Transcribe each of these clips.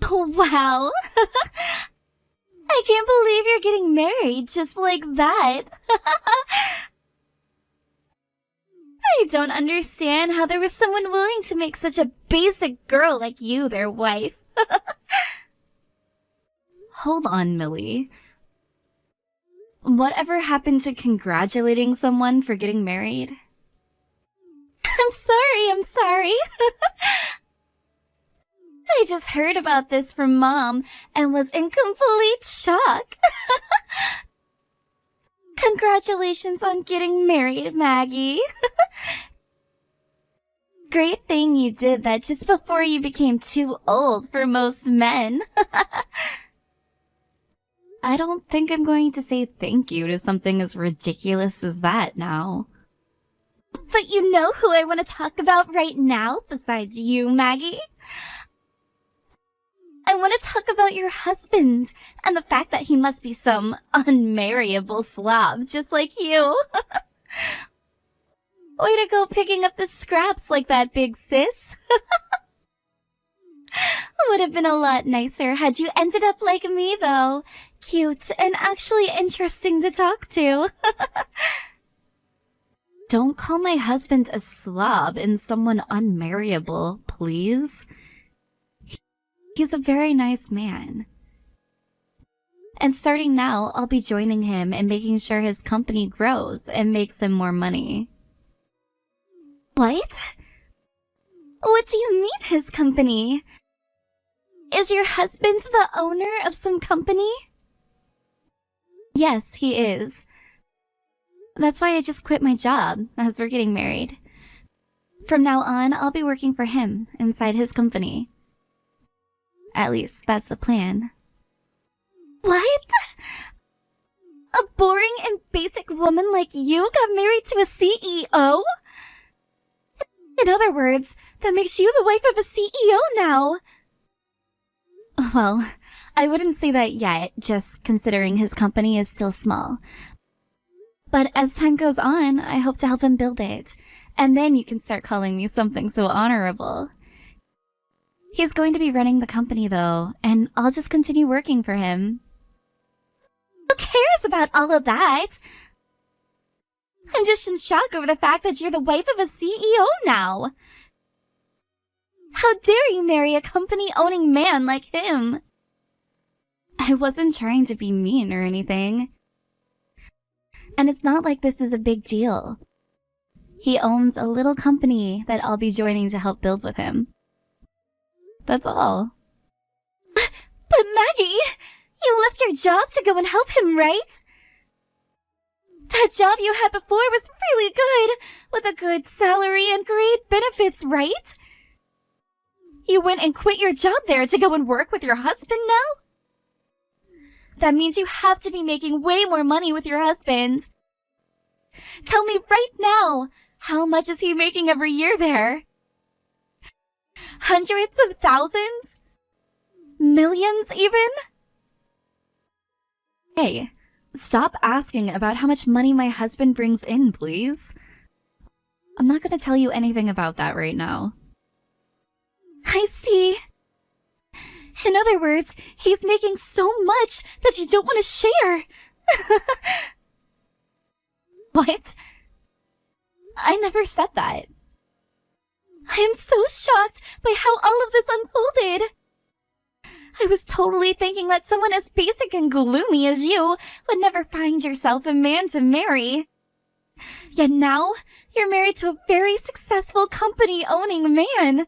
Oh, wow. I can't believe you're getting married just like that. I don't understand how there was someone willing to make such a basic girl like you their wife. Hold on, Millie. Whatever happened to congratulating someone for getting married? I'm sorry. I just heard about this from Mom and was in complete shock. Congratulations on getting married, Maggie. Great thing you did that just before you became too old for most men. I don't think I'm going to say thank you to something as ridiculous as that now. But you know who I want to talk about right now besides you, Maggie? I want to talk about your husband and the fact that he must be some unmarriable slob just like you. Way to go picking up the scraps like that, big sis. Would have been a lot nicer had you ended up like me, though. Cute and actually interesting to talk to. Don't call my husband a slob and someone unmarriable, please. He's a very nice man. And starting now, I'll be joining him and making sure his company grows and makes him more money. What? What do you mean, his company? Is your husband the owner of some company? Yes, he is. That's why I just quit my job, as we're getting married. From now on, I'll be working for him inside his company. At least, that's the plan. What? A boring and basic woman like you got married to a CEO? In other words, that makes you the wife of a CEO now. Well, I wouldn't say that yet, just considering his company is still small. But as time goes on, I hope to help him build it. And then you can start calling me something so honorable. He's going to be running the company, though, and I'll just continue working for him. Who cares about all of that? I'm just in shock over the fact that you're the wife of a CEO now. How dare you marry a company-owning man like him? I wasn't trying to be mean or anything. And it's not like this is a big deal. He owns a little company that I'll be joining to help build with him. That's all. But Maggie, you left your job to go and help him, right? That job you had before was really good, with a good salary and great benefits, right? You went and quit your job there to go and work with your husband now? That means you have to be making way more money with your husband. Tell me right now, how much is he making every year there? Hundreds of thousands? Millions even? Hey, stop asking about how much money my husband brings in, please. I'm not going to tell you anything about that right now. I see. In other words, he's making so much that you don't want to share. What? I never said that. I am so shocked by how all of this unfolded. I was totally thinking that someone as basic and gloomy as you would never find yourself a man to marry. Yet now, you're married to a very successful company-owning man.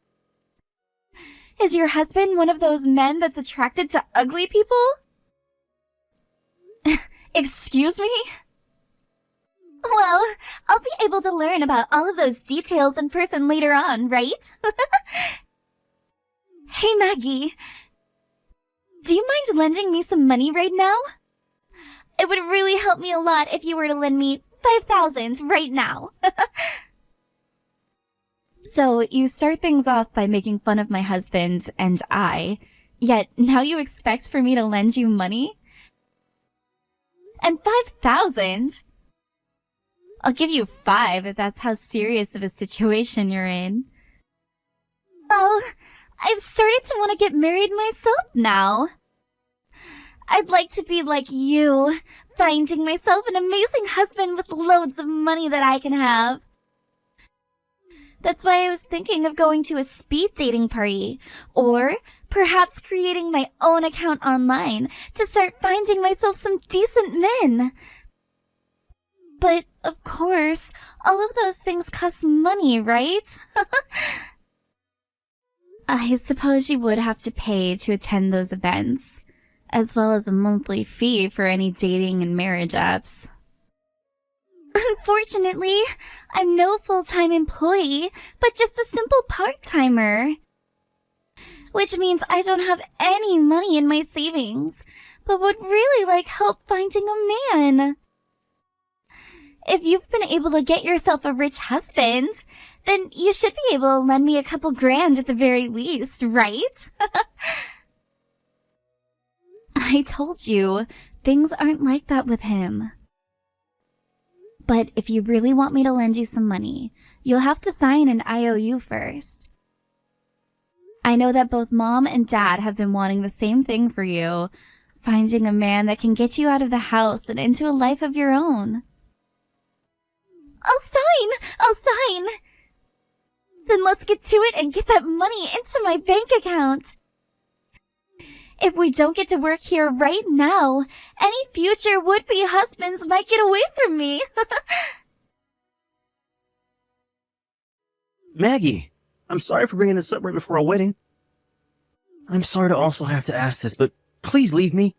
Is your husband one of those men that's attracted to ugly people? Excuse me? Well, I'll be able to learn about all of those details in person later on, right? Hey, Maggie. Do you mind lending me some money right now? It would really help me a lot if you were to lend me 5,000 right now. So, you start things off by making fun of my husband and I, yet now you expect for me to lend you money? And 5,000? I'll give you 5 if that's how serious of a situation you're in. Well, I've started to want to get married myself now. I'd like to be like you, finding myself an amazing husband with loads of money that I can have. That's why I was thinking of going to a speed dating party, or perhaps creating my own account online to start finding myself some decent men. But, of course, all of those things cost money, right? I suppose you would have to pay to attend those events, as well as a monthly fee for any dating and marriage apps. Unfortunately, I'm no full-time employee, but just a simple part-timer. Which means I don't have any money in my savings, but would really like help finding a man. If you've been able to get yourself a rich husband, then you should be able to lend me a couple grand at the very least, right? I told you, things aren't like that with him. But if you really want me to lend you some money, you'll have to sign an IOU first. I know that both Mom and Dad have been wanting the same thing for you, finding a man that can get you out of the house and into a life of your own. I'll sign! Then let's get to it and get that money into my bank account. If we don't get to work here right now, any future would-be husbands might get away from me. Maggie, I'm sorry for bringing this up right before our wedding. I'm sorry to also have to ask this, but please leave me.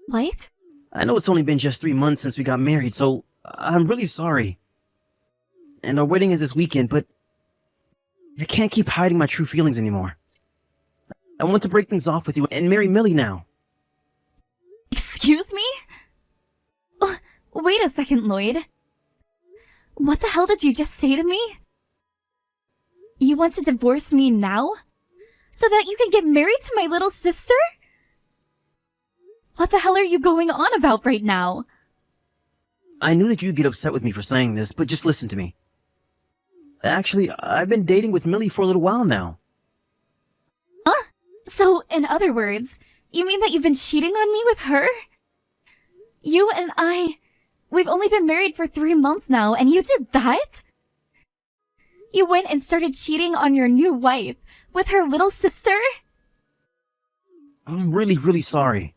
What? I know it's only been just 3 months since we got married, so I'm really sorry. And our wedding is this weekend, but I can't keep hiding my true feelings anymore. I want to break things off with you and marry Millie now. Excuse me? Wait a second, Lloyd. What the hell did you just say to me? You want to divorce me now? So that you can get married to my little sister? What the hell are you going on about right now? I knew that you'd get upset with me for saying this, but just listen to me. Actually, I've been dating with Millie for a little while now. Huh? So, in other words, you mean that you've been cheating on me with her? You and we've only been married for 3 months now, and you did that? You went and started cheating on your new wife with her little sister? I'm really, really sorry.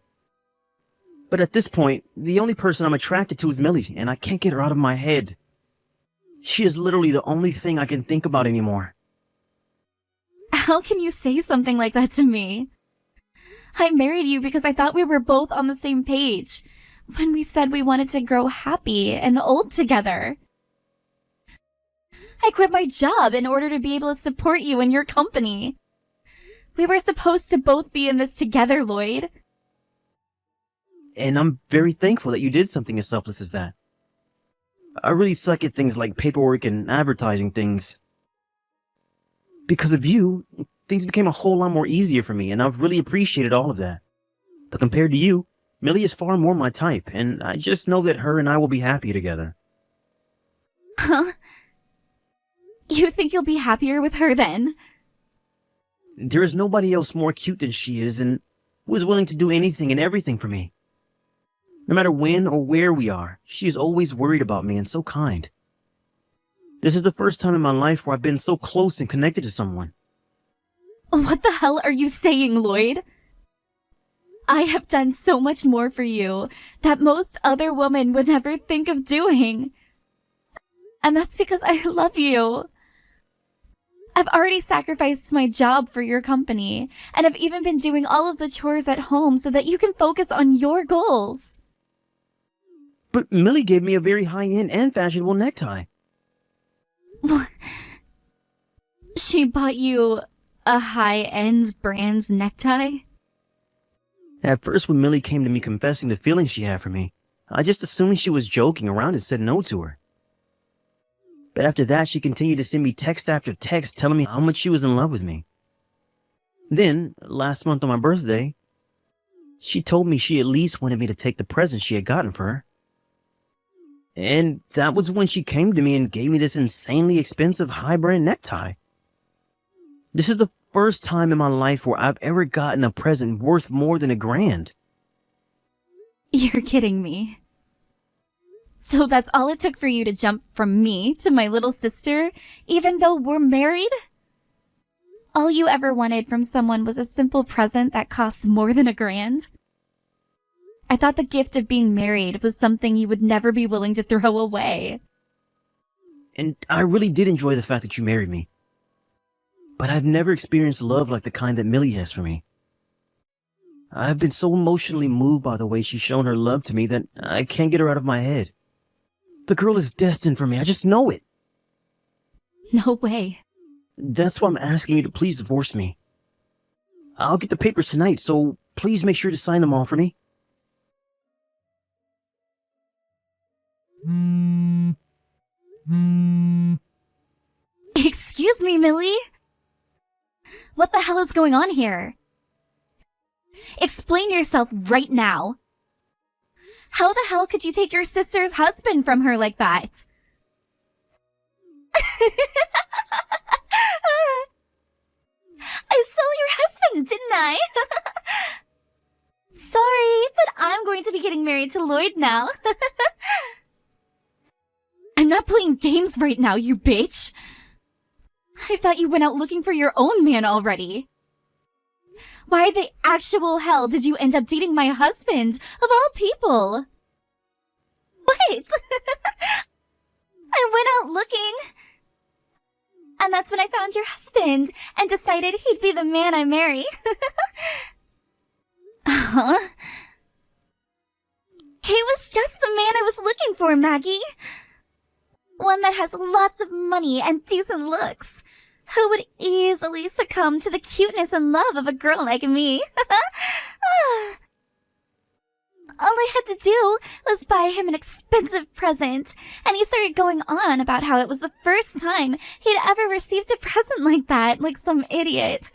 But at this point, the only person I'm attracted to is Millie, and I can't get her out of my head. She is literally the only thing I can think about anymore. How can you say something like that to me? I married you because I thought we were both on the same page when we said we wanted to grow happy and old together. I quit my job in order to be able to support you and your company. We were supposed to both be in this together, Lloyd. And I'm very thankful that you did something as selfless as that. I really suck at things like paperwork and advertising things. Because of you, things became a whole lot more easier for me, and I've really appreciated all of that. But compared to you, Millie is far more my type, and I just know that her and I will be happy together. Huh? You think you'll be happier with her then? There is nobody else more cute than she is, and who is willing to do anything and everything for me. No matter when or where we are, she is always worried about me and so kind. This is the first time in my life where I've been so close and connected to someone. What the hell are you saying, Lloyd? I have done so much more for you that most other women would never think of doing. And that's because I love you. I've already sacrificed my job for your company, and I've even been doing all of the chores at home so that you can focus on your goals. But Millie gave me a very high-end and fashionable necktie. She bought you a high-end brand necktie? At first, when Millie came to me confessing the feelings she had for me, I just assumed she was joking around and said no to her. But after that, she continued to send me text after text telling me how much she was in love with me. Then, last month on my birthday, she told me she at least wanted me to take the present she had gotten for her. And that was when she came to me and gave me this insanely expensive high-brand necktie. This is the first time in my life where I've ever gotten a present worth more than $1,000. You're kidding me. So that's all it took for you to jump from me to my little sister, even though we're married? All you ever wanted from someone was a simple present that costs more than $1,000? I thought the gift of being married was something you would never be willing to throw away. And I really did enjoy the fact that you married me. But I've never experienced love like the kind that Millie has for me. I've been so emotionally moved by the way she's shown her love to me that I can't get her out of my head. The girl is destined for me, I just know it. No way. That's why I'm asking you to please divorce me. I'll get the papers tonight, so please make sure to sign them all for me. Excuse me, Millie? What the hell is going on here? Explain yourself right now. How the hell could you take your sister's husband from her like that? I stole your husband, didn't I? Sorry, but I'm going to be getting married to Lloyd now. I'm not playing games right now, you bitch. I thought you went out looking for your own man already. Why the actual hell did you end up dating my husband, of all people? What? I went out looking. And that's when I found your husband and decided he'd be the man I marry. Huh? He was just the man I was looking for, Maggie. One that has lots of money and decent looks, who would easily succumb to the cuteness and love of a girl like me. All I had to do was buy him an expensive present, and he started going on about how it was the first time he'd ever received a present like that, like some idiot.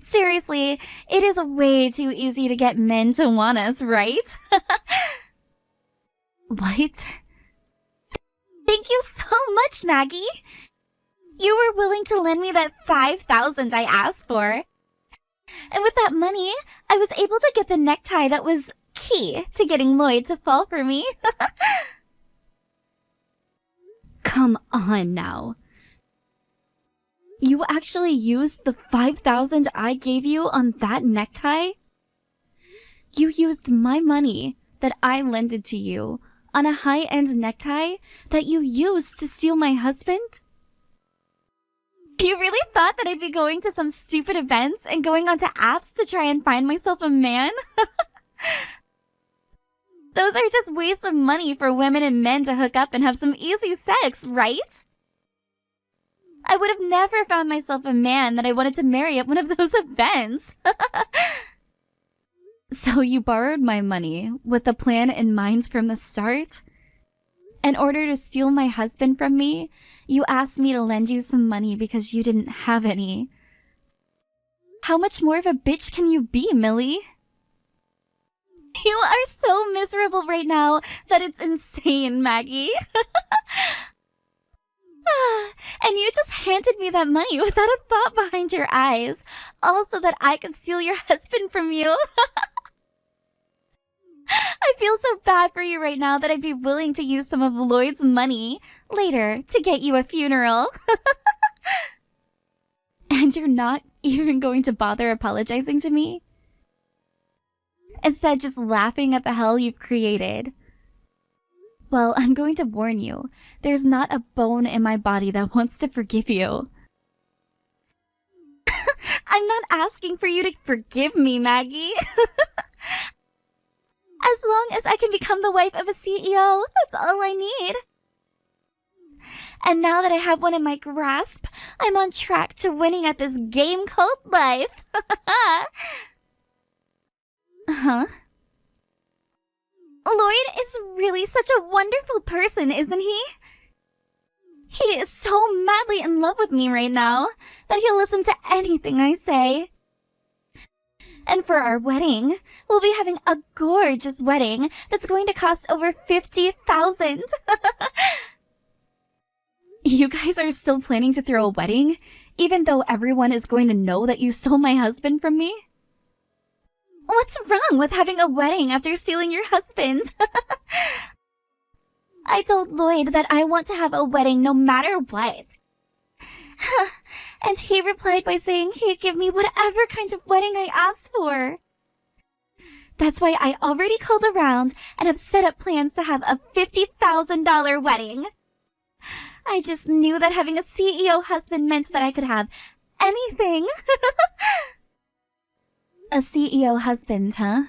Seriously, it is way too easy to get men to want us, right? What? Thank you so much, Maggie. You were willing to lend me that $5,000 I asked for. And with that money, I was able to get the necktie that was key to getting Lloyd to fall for me. Come on now. You actually used the $5,000 I gave you on that necktie? You used my money that I lended to you on a high-end necktie that you used to steal my husband? You really thought that I'd be going to some stupid events and going onto apps to try and find myself a man? Those are just wastes of money for women and men to hook up and have some easy sex, right? I would have never found myself a man that I wanted to marry at one of those events. So you borrowed my money with a plan in mind from the start? In order to steal my husband from me, you asked me to lend you some money because you didn't have any. How much more of a bitch can you be, Millie? You are so miserable right now that it's insane, Maggie. And you just handed me that money without a thought behind your eyes, all so that I could steal your husband from you. I feel so bad for you right now that I'd be willing to use some of Lloyd's money later to get you a funeral. And you're not even going to bother apologizing to me? Instead, just laughing at the hell you've created. Well, I'm going to warn you. There's not a bone in my body that wants to forgive you. I'm not asking for you to forgive me, Maggie. As long as I can become the wife of a CEO, that's all I need. And now that I have one in my grasp, I'm on track to winning at this game called life. Huh? Lloyd is really such a wonderful person, isn't he? He is so madly in love with me right now that he'll listen to anything I say. And for our wedding, we'll be having a gorgeous wedding that's going to cost over $50,000. You guys are still planning to throw a wedding, even though everyone is going to know that you stole my husband from me? What's wrong with having a wedding after stealing your husband? I told Lloyd that I want to have a wedding no matter what. And he replied by saying he'd give me whatever kind of wedding I asked for. That's why I already called around and have set up plans to have a $50,000 wedding. I just knew that having a CEO husband meant that I could have anything. A CEO husband, huh?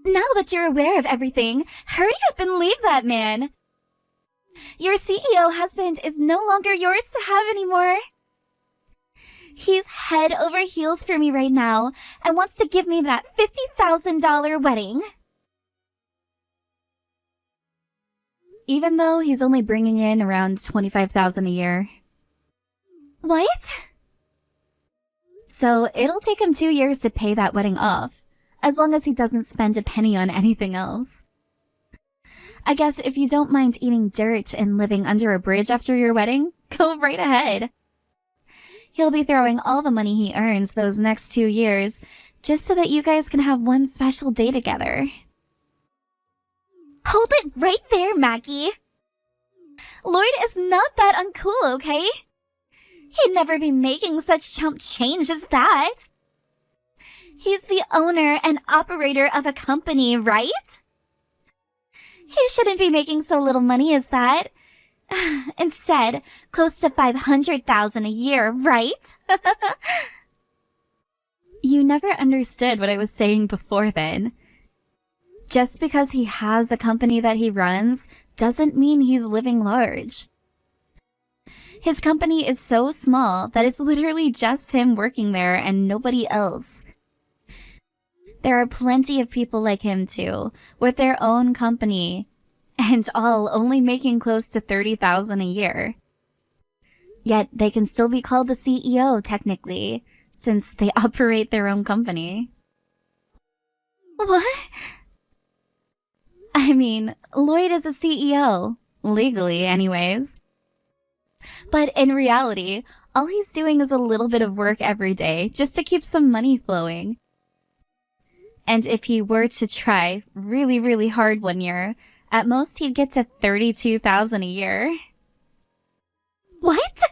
Now that you're aware of everything, hurry up and leave that man. Your CEO husband is no longer yours to have anymore. He's head over heels for me right now and wants to give me that $50,000 wedding. Even though he's only bringing in around $25,000 a year. What? So it'll take him 2 years to pay that wedding off, as long as he doesn't spend a penny on anything else. I guess if you don't mind eating dirt and living under a bridge after your wedding, go right ahead. He'll be throwing all the money he earns those next 2 years just so that you guys can have one special day together. Hold it right there, Maggie. Lloyd is not that uncool, okay? He'd never be making such chump change as that. He's the owner and operator of a company, right? He shouldn't be making so little money as that. Instead, close to $500,000 a year, right? You never understood what I was saying before then. Just because he has a company that he runs doesn't mean he's living large. His company is so small that it's literally just him working there and nobody else. There are plenty of people like him too, with their own company, and all only making close to $30,000 a year. Yet they can still be called a CEO technically, since they operate their own company. What? I mean, Lloyd is a CEO, legally anyways. But in reality, all he's doing is a little bit of work every day just to keep some money flowing. And if he were to try really, really hard one year, at most he'd get to $32,000 a year. What?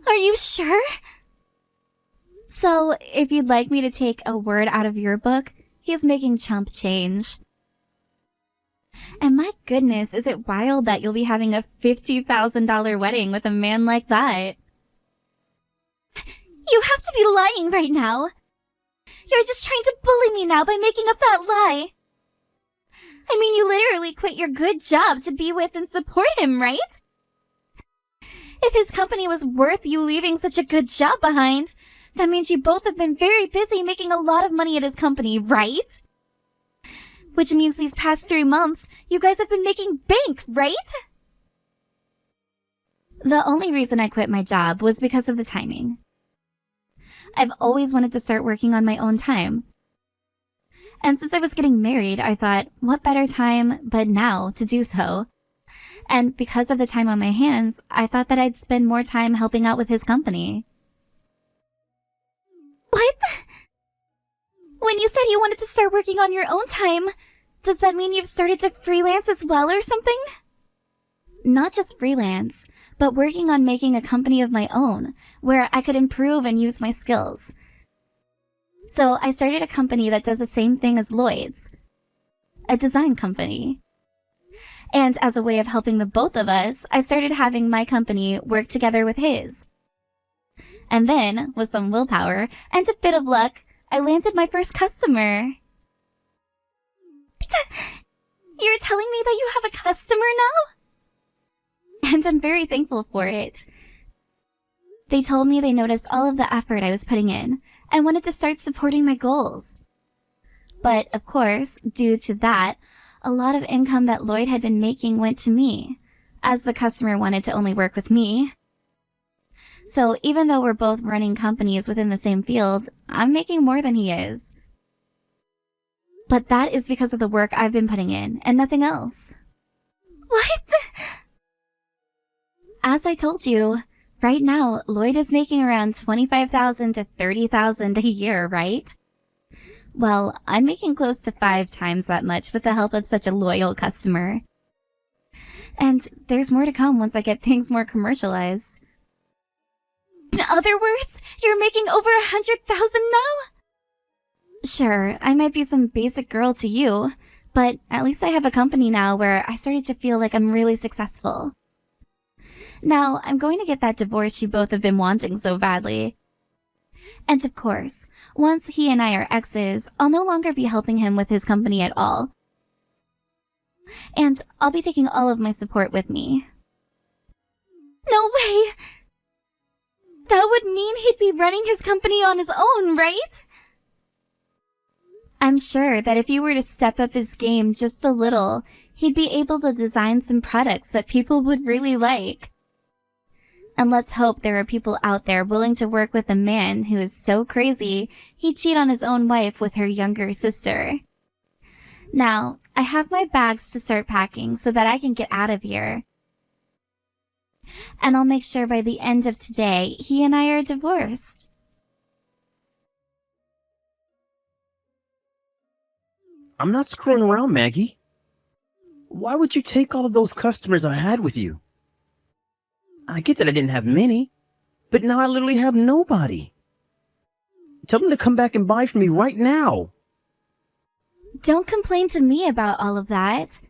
Are you sure? So, if you'd like me to take a word out of your book, he's making chump change. And my goodness, is it wild that you'll be having a $50,000 wedding with a man like that? You have to be lying right now. You're just trying to bully me now by making up that lie. I mean, you literally quit your good job to be with and support him, right? If his company was worth you leaving such a good job behind, that means you both have been very busy making a lot of money at his company, right? Which means these past 3 months, you guys have been making bank, right? The only reason I quit my job was because of the timing. I've always wanted to start working on my own time. And since I was getting married, I thought, what better time but now to do so? And because of the time on my hands, I thought that I'd spend more time helping out with his company. What? When you said you wanted to start working on your own time, does that mean you've started to freelance as well or something? Not just freelance, but working on making a company of my own, where I could improve and use my skills. So I started a company that does the same thing as Lloyd's. A design company. And as a way of helping the both of us, I started having my company work together with his. And then, with some willpower and a bit of luck, I landed my first customer. You're telling me that you have a customer now? And I'm very thankful for it. They told me they noticed all of the effort I was putting in and wanted to start supporting my goals. But, of course, due to that, a lot of income that Lloyd had been making went to me, as the customer wanted to only work with me. So even though we're both running companies within the same field, I'm making more than he is. But that is because of the work I've been putting in, and nothing else. What? As I told you, Right now, Lloyd is making around $25,000 to $30,000 a year, right? Well, I'm making close to 5 times that much with the help of such a loyal customer. And there's more to come once I get things more commercialized. In other words, you're making over 100,000 now? Sure, I might be some basic girl to you, but at least I have a company now where I started to feel like I'm really successful. Now, I'm going to get that divorce you both have been wanting so badly. And of course, once he and I are exes, I'll no longer be helping him with his company at all. And I'll be taking all of my support with me. No way! That would mean he'd be running his company on his own, right? I'm sure that if he were to step up his game just a little, he'd be able to design some products that people would really like. And let's hope there are people out there willing to work with a man who is so crazy he'd cheat on his own wife with her younger sister. Now, I have my bags to start packing so that I can get out of here. And I'll make sure by the end of today, he and I are divorced. I'm not screwing around, Maggie. Why would you take all of those customers I had with you? I get that I didn't have many, but now I literally have nobody. Tell them to come back and buy from me right now. Don't complain to me about all of that.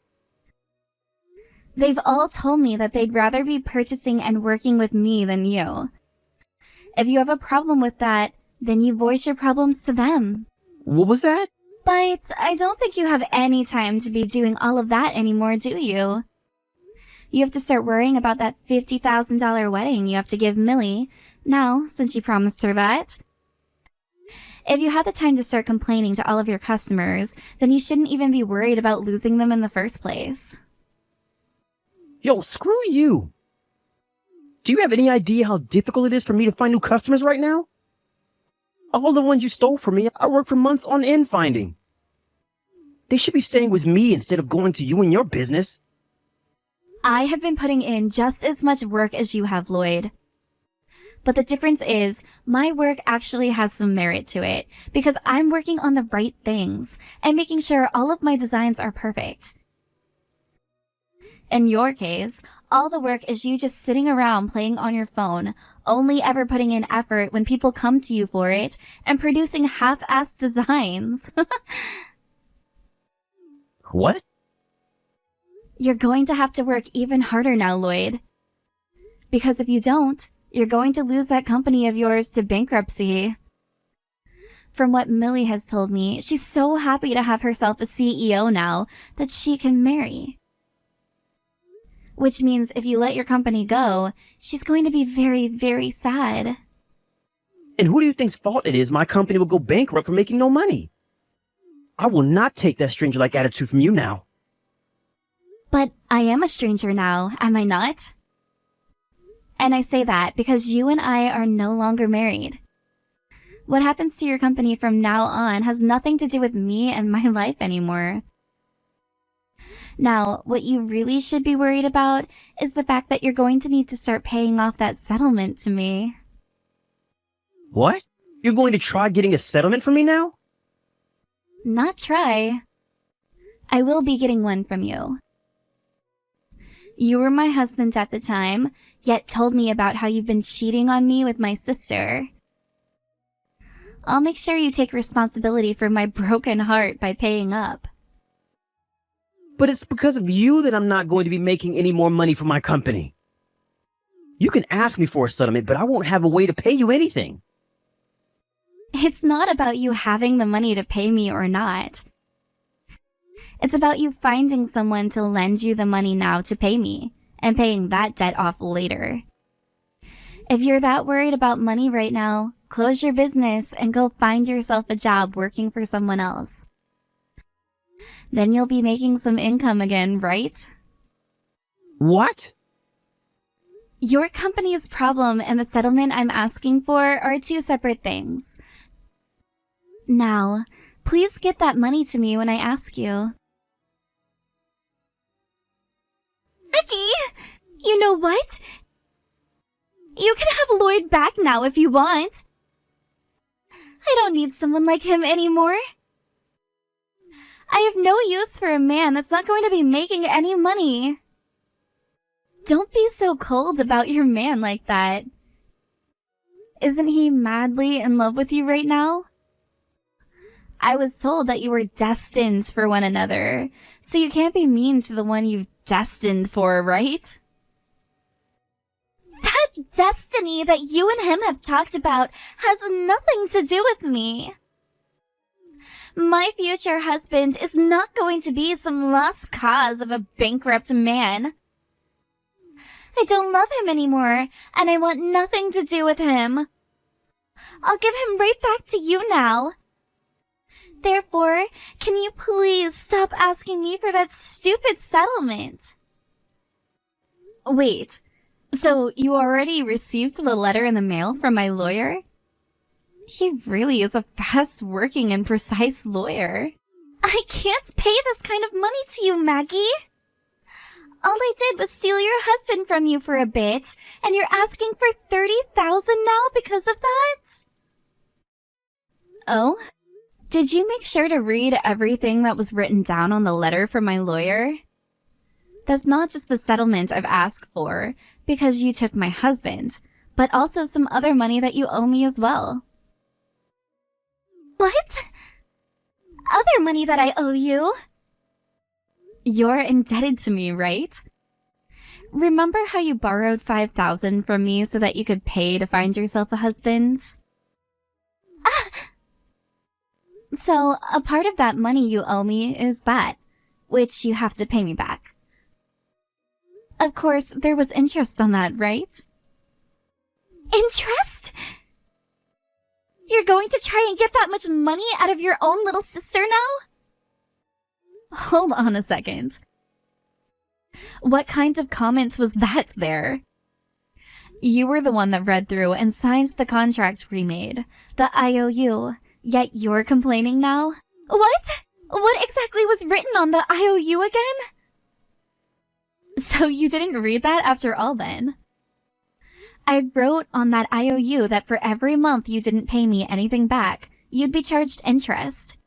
They've all told me that they'd rather be purchasing and working with me than you. If you have a problem with that, then you voice your problems to them. What was that? But I don't think you have any time to be doing all of that anymore, do you? You have to start worrying about that $50,000 wedding you have to give Millie, now, since you promised her that. If you had the time to start complaining to all of your customers, then you shouldn't even be worried about losing them in the first place. Yo, screw you. Do you have any idea how difficult it is for me to find new customers right now? All the ones you stole from me, I worked for months on end finding. They should be staying with me instead of going to you and your business. I have been putting in just as much work as you have, Lloyd. But the difference is, my work actually has some merit to it, because I'm working on the right things, and making sure all of my designs are perfect. In your case, all the work is you just sitting around playing on your phone, only ever putting in effort when people come to you for it, and producing half-assed designs. What? You're going to have to work even harder now, Lloyd. Because if you don't, you're going to lose that company of yours to bankruptcy. From what Millie has told me, she's so happy to have herself a CEO now that she can marry. Which means if you let your company go, she's going to be very, very sad. And who do you think's fault it is my company will go bankrupt for making no money? I will not take that stranger-like attitude from you now. But I am a stranger now, am I not? And I say that because you and I are no longer married. What happens to your company from now on has nothing to do with me and my life anymore. Now, what you really should be worried about is the fact that you're going to need to start paying off that settlement to me. What? You're going to try getting a settlement from me now? Not try. I will be getting one from you. You were my husband at the time, yet told me about how you've been cheating on me with my sister. I'll make sure you take responsibility for my broken heart by paying up. But it's because of you that I'm not going to be making any more money for my company. You can ask me for a settlement, but I won't have a way to pay you anything. It's not about you having the money to pay me or not. It's about you finding someone to lend you the money now to pay me, and paying that debt off later. If you're that worried about money right now, close your business and go find yourself a job working for someone else. Then you'll be making some income again, right? What? Your company's problem and the settlement I'm asking for are two separate things. Now, please get that money to me when I ask you. Becky! You know what? You can have Lloyd back now if you want. I don't need someone like him anymore. I have no use for a man that's not going to be making any money. Don't be so cold about your man like that. Isn't he madly in love with you right now? I was told that you were destined for one another, so you can't be mean to the one you've destined for, right? That destiny that you and him have talked about has nothing to do with me. My future husband is not going to be some lost cause of a bankrupt man. I don't love him anymore, and I want nothing to do with him. I'll give him right back to you now. Therefore, can you please stop asking me for that stupid settlement? Wait, so you already received the letter in the mail from my lawyer? He really is a fast-working and precise lawyer. I can't pay this kind of money to you, Maggie. All I did was steal your husband from you for a bit, and you're asking for $30,000 now because of that? Oh? Did you make sure to read everything that was written down on the letter from my lawyer? That's not just the settlement I've asked for, because you took my husband, but also some other money that you owe me as well. What? Other money that I owe you? You're indebted to me, right? Remember how you borrowed $5,000 from me so that you could pay to find yourself a husband? So, a part of that money you owe me is that, which you have to pay me back. Of course, there was interest on that, right? Interest? You're going to try and get that much money out of your own little sister now? Hold on a second. What kind of comment was that there? You were the one that read through and signed the contract we made, the IOU, yet you're complaining now? What? What exactly was written on the IOU again? So you didn't read that after all then? I wrote on that IOU that for every month you didn't pay me anything back, you'd be charged interest.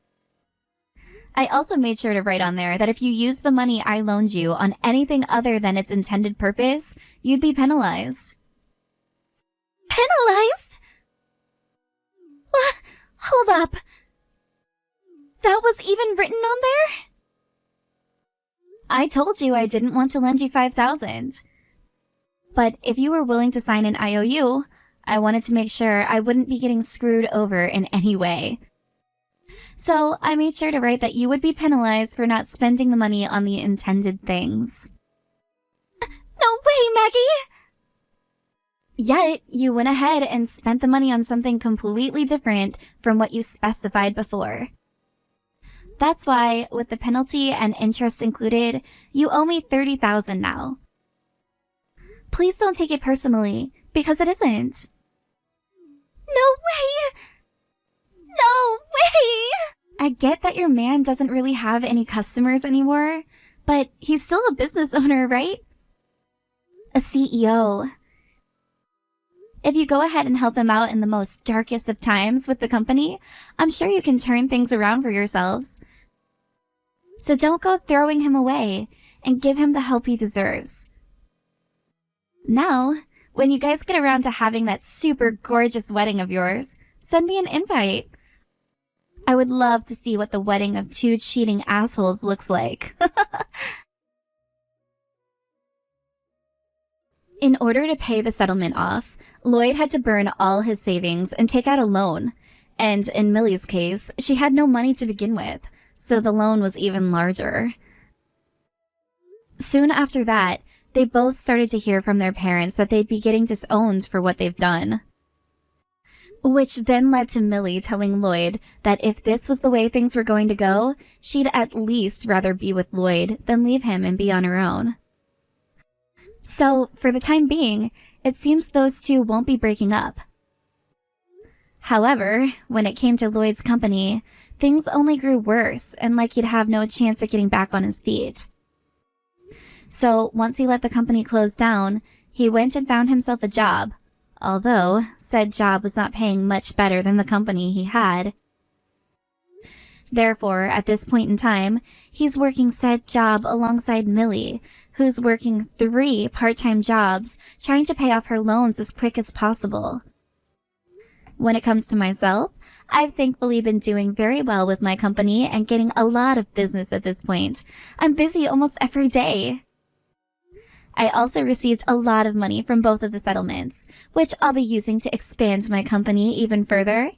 I also made sure to write on there that if you used the money I loaned you on anything other than its intended purpose, you'd be penalized. Penalized? What? Hold up. That was even written on there? I told you I didn't want to lend you $5,000. But if you were willing to sign an IOU, I wanted to make sure I wouldn't be getting screwed over in any way. So I made sure to write that you would be penalized for not spending the money on the intended things. No way, Maggie! Yet, you went ahead and spent the money on something completely different from what you specified before. That's why, with the penalty and interest included, you owe me $30,000 now. Please don't take it personally, because it isn't. No way! No way! I get that your man doesn't really have any customers anymore, but he's still a business owner, right? A CEO. If you go ahead and help him out in the most darkest of times with the company, I'm sure you can turn things around for yourselves. So don't go throwing him away, and give him the help he deserves. Now, when you guys get around to having that super gorgeous wedding of yours, send me an invite. I would love to see what the wedding of two cheating assholes looks like. In order to pay the settlement off, Lloyd had to burn all his savings and take out a loan. And in Millie's case, she had no money to begin with, so the loan was even larger. Soon after that, they both started to hear from their parents that they'd be getting disowned for what they've done. Which then led to Millie telling Lloyd that if this was the way things were going to go, she'd at least rather be with Lloyd than leave him and be on her own. So, for the time being, it seems those two won't be breaking up. However, when it came to Lloyd's company, things only grew worse and like he'd have no chance of getting back on his feet. So, once he let the company close down, he went and found himself a job, although said job was not paying much better than the company he had. Therefore, at this point in time, he's working said job alongside Millie, who's working 3 part-time jobs, trying to pay off her loans as quick as possible. When it comes to myself, I've thankfully been doing very well with my company and getting a lot of business at this point. I'm busy almost every day. I also received a lot of money from both of the settlements, which I'll be using to expand my company even further.